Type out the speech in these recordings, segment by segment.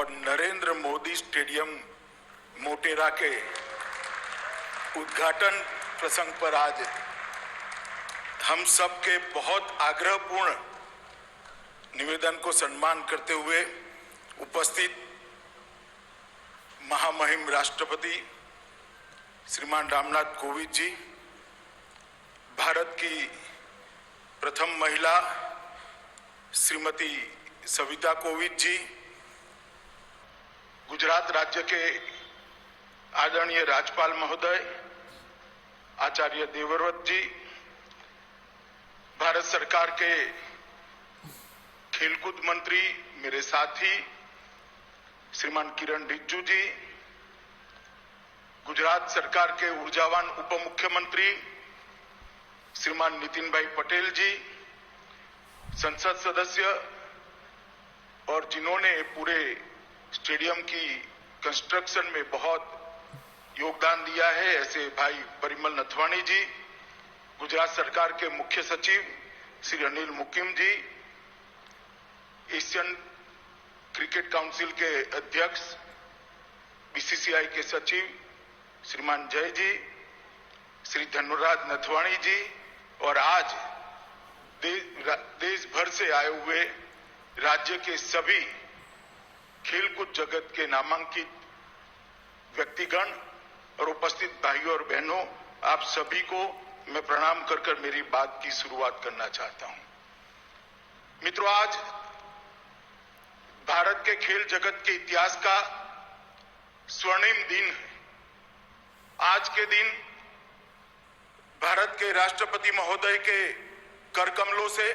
और नरेंद्र मोदी स्टेडियम मोटेरा के उद्घाटन प्रसंग पर आज हम सब के बहुत आग्रहपूर्ण निवेदन को सम्मान करते हुए उपस्थित महामहिम राष्ट्रपति श्रीमान रामनाथ कोविंद जी, भारत की प्रथम महिला श्रीमती सविता कोविंद जी, गुजरात राज्य के आदरणीय राज्यपाल महोदय आचार्य देवव्रत जी, भारत सरकार के खेलकूद मंत्री मेरे साथी श्रीमान किरण रिजिजू जी, गुजरात सरकार के ऊर्जावान उप मुख्यमंत्री श्रीमान नितिन भाई पटेल जी, संसद सदस्य और जिन्होंने पूरे स्टेडियम की कंस्ट्रक्शन में बहुत योगदान दिया है, ऐसे भाई परिमल नथवाणी जी, गुजरात सरकार के मुख्य सचिव श्री अनिल मुकिम जी, एशियन क्रिकेट काउंसिल के अध्यक्ष बीसीसीआई के सचिव श्रीमान जय जी, श्री धनुराज नथवाणी जी और आज देश भर से आए हुए राज्य के सभी खेलकूद जगत के नामांकित व्यक्तिगण और उपस्थित भाइयों और बहनों, आप सभी को मैं प्रणाम कर मेरी बात की शुरुआत करना चाहता हूं। मित्रों, आज भारत के खेल जगत के इतिहास का स्वर्णिम दिन है। आज के दिन भारत के राष्ट्रपति महोदय के कर कमलों से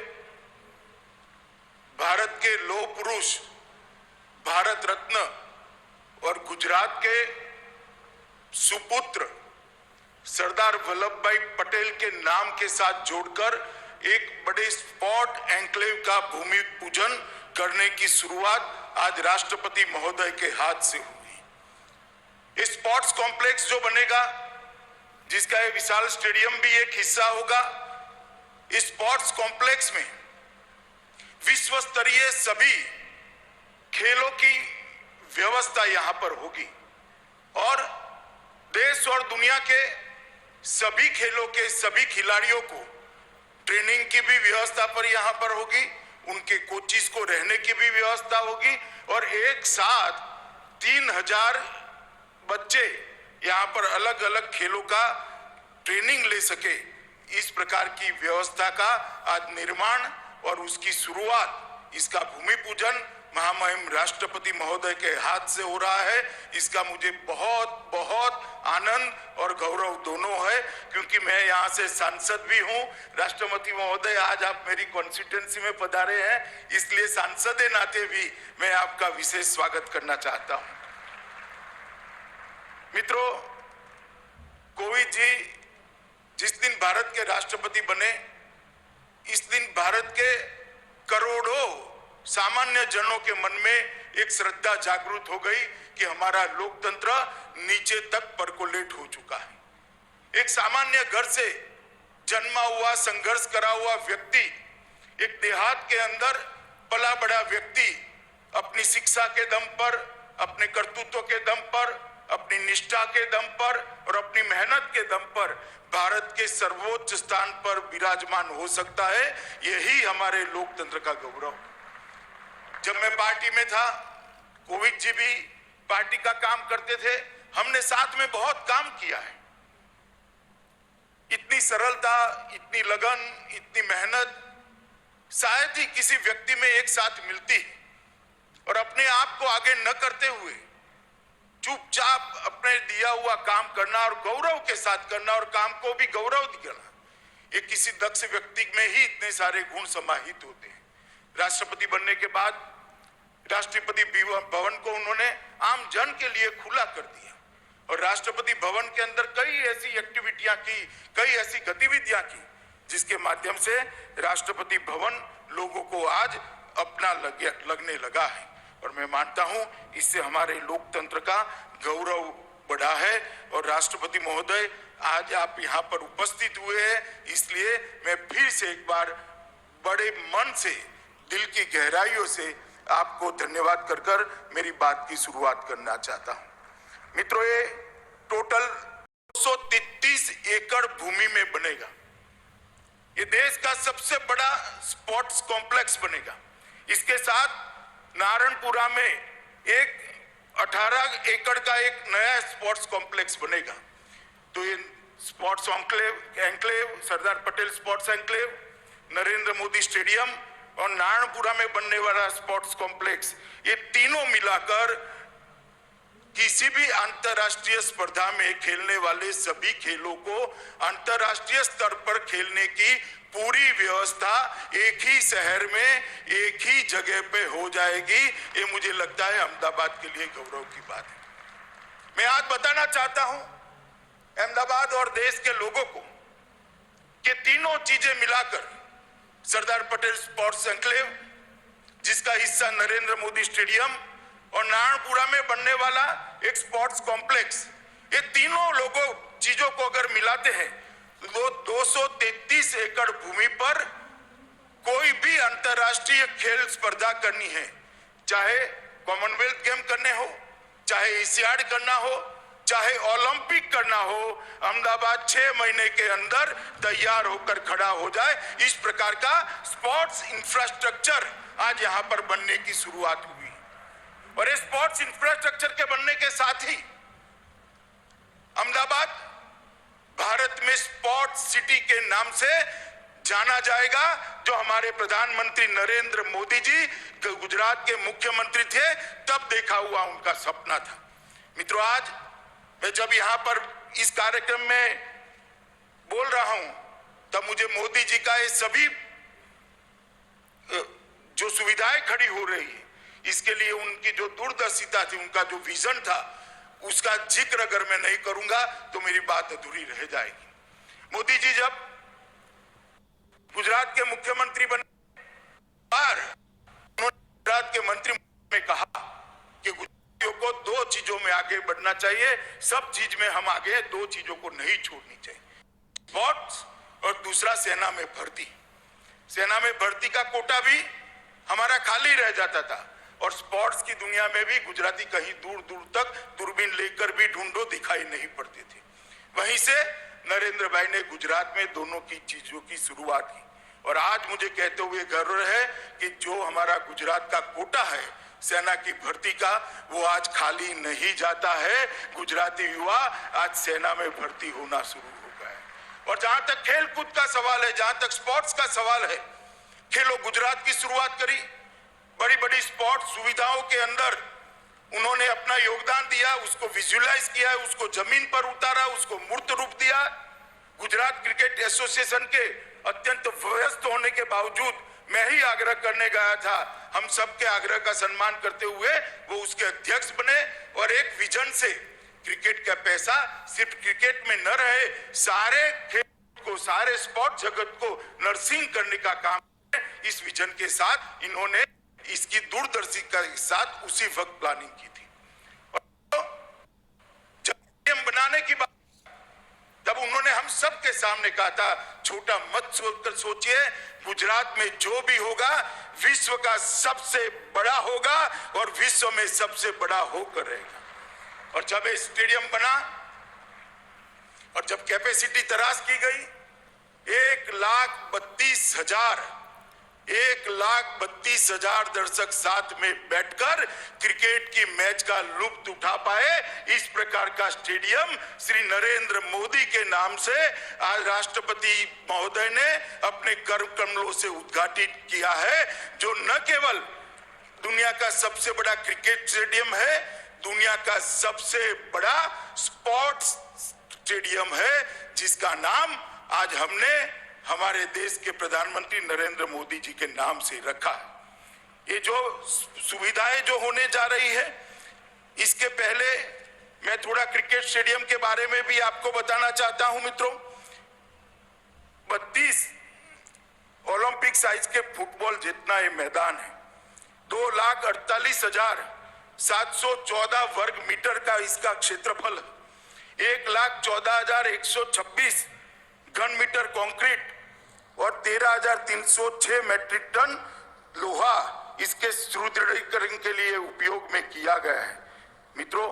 भारत के लौह पुरुष, भारत रत्न और गुजरात के सुपुत्र सरदार वल्लभ भाई पटेल के नाम के साथ जोड़कर एक बड़े स्पोर्ट एन्क्लेव का भूमि पूजन करने की शुरुआत आज राष्ट्रपति महोदय के हाथ से हुई। इस स्पोर्ट्स कॉम्प्लेक्स जो बनेगा, जिसका ये विशाल स्टेडियम भी एक हिस्सा होगा, इस स्पोर्ट्स कॉम्प्लेक्स में विश्व स्तरीय सभी खेलों की व्यवस्था यहां पर होगी और देश और दुनिया के सभी खेलों के सभी खिलाड़ियों को ट्रेनिंग की भी व्यवस्था पर यहां पर होगी, उनके कोचिज को रहने की भी व्यवस्था होगी और एक साथ 3000 बच्चे यहां पर अलग अलग खेलों का ट्रेनिंग ले सके, इस प्रकार की व्यवस्था का आज निर्माण और उसकी शुरुआत, इसका भूमि पूजन महामहिम राष्ट्रपति महोदय के हाथ से हो रहा है। इसका मुझे बहुत बहुत आनंद और गौरव दोनों है, क्योंकि मैं यहां से सांसद भी हूं। राष्ट्रपति महोदय, आज आप मेरी कॉन्स्टिट्यूएंसी में पधारे हैं, इसलिए सांसद नाते भी मैं आपका विशेष स्वागत करना चाहता हूं। मित्रों, कोविंद जी जिस दिन भारत के राष्ट्रपति बने, इस दिन भारत के करोड़ों सामान्य जनों के मन में एक श्रद्धा जागृत हो गई कि हमारा लोकतंत्र नीचे तक परकोलेट हो चुका है। एक सामान्य घर से जन्मा हुआ, संघर्ष करा हुआ व्यक्ति, एक देहात के अंदर पला बड़ा व्यक्ति अपनी शिक्षा के दम पर, अपने कर्तृत्व के दम पर, अपनी निष्ठा के दम पर और अपनी मेहनत के दम पर भारत के सर्वोच्च स्थान पर विराजमान हो सकता है। यही हमारे लोकतंत्र का गौरव। जब मैं पार्टी में था, कोविंद जी भी पार्टी का काम करते थे, हमने साथ में बहुत काम किया है। इतनी सरलता, इतनी लगन, इतनी मेहनत शायद ही किसी व्यक्ति में एक साथ मिलती है। और अपने आप को आगे न करते हुए चुपचाप अपने दिया हुआ काम करना और गौरव के साथ करना और काम को भी गौरव देना, ये किसी दक्ष व्यक्ति में ही इतने सारे गुण समाहित होते हैं। राष्ट्रपति बनने के बाद राष्ट्रपति भवन को उन्होंने आम जन के लिए खुला कर दिया और राष्ट्रपति भवन के अंदर कई ऐसी एक्टिविटियां की, कई ऐसी गतिविधियां की, जिसके माध्यम से राष्ट्रपति भवन लोगों को आज अपना लगने लगा है। और मैं मानता हूं इससे हमारे लोकतंत्र का गौरव बढ़ा है। और राष्ट्रपति महोदय, आज आप यहां पर उपस्थित हुए हैं, इसलिए मैं फिर से एक बार बड़े मन से, दिल की गहराइयों से आपको धन्यवाद कर मेरी बात की शुरुआत करना चाहता हूं। मित्रों, ये टोटल 233 एकड़ भूमि में बनेगा। ये देश का सबसे बड़ा स्पोर्ट्स कॉम्प्लेक्स बनेगा। इसके साथ नारायणपुरा में एक 18 एकड़ का एक नया स्पोर्ट्स कॉम्प्लेक्स बनेगा। तो ये sports enclave, Sardar Patel sports enclave, Narendra Modi stadium और नारायणपुरा में बनने वाला स्पोर्ट्स कॉम्प्लेक्स, ये तीनों मिलाकर किसी भी अंतरराष्ट्रीय स्पर्धा में खेलने वाले सभी खेलों को अंतरराष्ट्रीय स्तर पर खेलने की पूरी व्यवस्था एक ही शहर में एक ही जगह पे हो जाएगी। ये मुझे लगता है अहमदाबाद के लिए गौरव की बात है। मैं आज बताना चाहता हूं अहमदाबाद और देश के लोगों को कि तीनों चीजें मिलाकर सरदार पटेल स्पोर्ट्स एन्क्लेव, जिसका हिस्सा नरेंद्र मोदी स्टेडियम और नारायणपुरा में बनने वाला एक स्पोर्ट्स कॉम्प्लेक्स, ये तीनों चीजों को अगर मिलाते हैं तो 233 एकड़ भूमि पर कोई भी अंतरराष्ट्रीय खेल स्पर्धा करनी है, चाहे कॉमनवेल्थ गेम करने हो, चाहे एशियाड करना हो, चाहे ओलंपिक करना हो, अहमदाबाद 6 महीने के अंदर तैयार होकर खड़ा हो जाए। इस प्रकार का स्पोर्ट्स इंफ्रास्ट्रक्चर आज यहां पर बनने की शुरुआत हुई। और इस स्पोर्ट्स इंफ्रास्ट्रक्चर के बनने के साथ ही अहमदाबाद भारत में स्पोर्ट्स सिटी के नाम से जाना जाएगा, जो हमारे प्रधानमंत्री नरेंद्र मोदी जी गुजरात के मुख्यमंत्री थे तब देखा हुआ उनका सपना था। मित्रों, आज मैं जब यहां पर इस कार्यक्रम में बोल रहा हूं तब मुझे मोदी जी का ये सभी जो सुविधाएं खड़ी हो रही है, इसके लिए उनकी जो दूरदर्शिता थी, उनका जो विजन था, उसका जिक्र अगर मैं नहीं करूंगा तो मेरी बात अधूरी रह जाएगी। मोदी जी जब गुजरात के मुख्यमंत्री बने, उन्होंने गुजरात के मंत्री में कहा कि गुजरातियों को 2 चीजों में आगे बढ़ना चाहिए, सब चीज में हम आगे, 2 चीजों को नहीं छोड़नी चाहिए, स्पोर्ट्स और दूसरा सेना में भर्ती। सेना में भर्ती का कोटा भी हमारा खाली रह जाता था और स्पोर्ट्स की दुनिया में भी गुजराती कहीं दूर दूर तक दूरबीन लेकर भी ढूंढो दिखाई नहीं पड़ते थे। वहीं से नरेंद्र भाई ने गुजरात में दोनों की चीजों की शुरुआत की और आज मुझे कहते हुए गर्व है कि जो हमारा गुजरात का कोटा है सेना की भर्ती का, वो आज खाली नहीं जाता है। गुजराती युवा आज सेना में भर्ती होना शुरू हो गया है। और जहां तक खेल कूद का सवाल है, जहां तक स्पोर्ट्स का सवाल है, खेलो गुजरात की शुरुआत करी, बड़ी बड़ी स्पोर्ट्स सुविधाओं के अंदर उन्होंने अपना योगदान दिया, उसको विजुअलाइज किया, उसको जमीन पर उतारा, उसको मूर्त रूप दिया। गुजरात क्रिकेट एसोसिएशन के अत्यंत व्यस्त होने के बावजूद मैं ही आग्रह करने गया था, हम सबके आग्रह का सम्मान करते हुए वो उसके अध्यक्ष बने और एक विजन से क्रिकेट का पैसा सिर्फ क्रिकेट में न रहे, सारे खेल को, सारे स्पोर्ट जगत को नर्सिंग करने का काम, इस विजन के साथ इन्होंने इसकी दूरदर्शिता के साथ उसी वक्त प्लानिंग की थी। और जब बनाने की बात, जब उन्होंने हम सब के सामने कहा था, छोटा मत सोचकर सोचिए, गुजरात में जो भी होगा विश्व का सबसे बड़ा होगा और विश्व में सबसे बड़ा होकर रहेगा। और जब ये स्टेडियम बना और जब कैपेसिटी तराश की गई, 1,32,000 दर्शक साथ में बैठकर क्रिकेट की मैच का लुत्फ उठा पाए, इस प्रकार का स्टेडियम श्री नरेंद्र मोदी के नाम से आज राष्ट्रपति महोदय ने अपने कर कमलों से उद्घाटित किया है, जो न केवल दुनिया का सबसे बड़ा क्रिकेट स्टेडियम है, दुनिया का सबसे बड़ा स्पोर्ट्स स्टेडियम है, जिसका नाम आज हमने हमारे देश के प्रधानमंत्री नरेंद्र मोदी जी के नाम से रखा है। ये जो सुविधाएं जो होने जा रही है, इसके पहले मैं थोड़ा क्रिकेट स्टेडियम के बारे में भी आपको बताना चाहता हूं मित्रों। 32 ओलंपिक साइज के फुटबॉल जितना ये मैदान है, 2,48,714 वर्ग मीटर का इसका क्षेत्रफल है, 1,14,126 घन मीटर कंक्रीट और 13,306 मेट्रिक टन लोहा इसके सुदृढ़ीकरण के लिए उपयोग में किया गया है। मित्रों,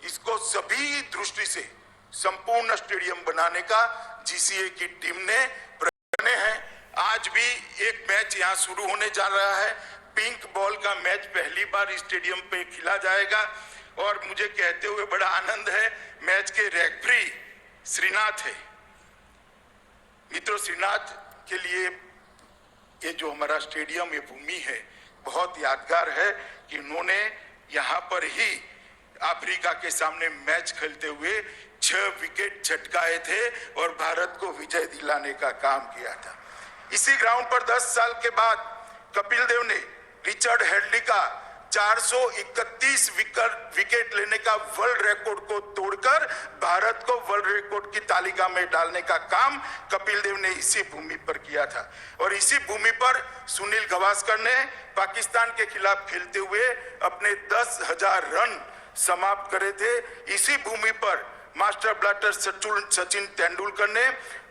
इसको सभी दृष्टि से संपूर्ण स्टेडियम बनाने का जीसीए की टीम ने प्रयास है। आज भी एक मैच यहां शुरू होने जा रहा है। पिंक बॉल का मैच पहली बार स्टेडियम पे खेला जाएगा और मुझे कहते हुए बड़ा आनंद है, मैच के रेफरी श्रीनाथ है। मित्रों, श्रीनाथ के लिए ये जो हमारा स्टेडियम, ये भूमि है, बहुत यादगार है कि उन्होंने यहाँ पर ही अफ्रीका के सामने मैच खेलते हुए 6 विकेट झटकाए थे और भारत को विजय दिलाने का काम किया था। इसी ग्राउंड पर 10 साल के बाद कपिल देव ने रिचर्ड हेडली का 431 विकेट लेने का वर्ल्ड रिकॉर्ड को तोड़कर भारत को वर्ल्ड रिकॉर्ड की तालिका में डालने का काम कपिल देव ने इसी भूमि पर किया था। और इसी भूमि पर सुनील गावस्कर ने पाकिस्तान के खिलाफ खेलते हुए अपने 10,000 रन समाप्त करे थे। इसी भूमि पर मास्टर ब्लास्टर सचिन तेंदुलकर ने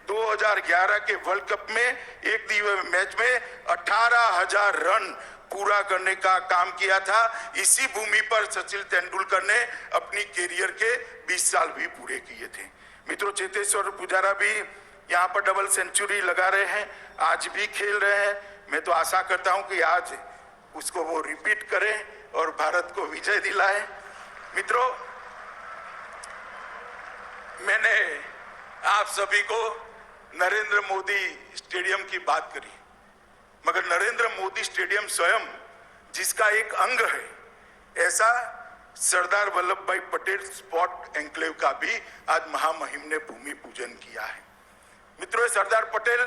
2011 के वर्ल्ड कप में एक दिवसीय मैच में 18,000 रन पूरा करने का काम किया था। इसी भूमि पर सचिन तेंदुलकर ने अपनी कैरियर के 20 साल भी पूरे किए थे। मित्रों, चेतेश्वर पुजारा भी यहाँ पर डबल सेंचुरी लगा रहे हैं, आज भी खेल रहे हैं। मैं तो आशा करता हूं कि आज उसको वो रिपीट करें और भारत को विजय दिलाए। मित्रों, मैंने आप सभी को नरेंद्र मोदी स्टेडियम की बात करी, मगर नरेंद्र मोदी स्टेडियम स्वयं जिसका एक अंग है, ऐसा सरदार वल्लभ भाई पटेल स्पोर्ट एन्क्लेव का भी आज महामहिम ने भूमि पूजन किया है। मित्रों, सरदार पटेल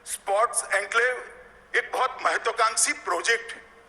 स्पोर्ट्स एन्क्लेव एक बहुत महत्वाकांक्षी प्रोजेक्ट है।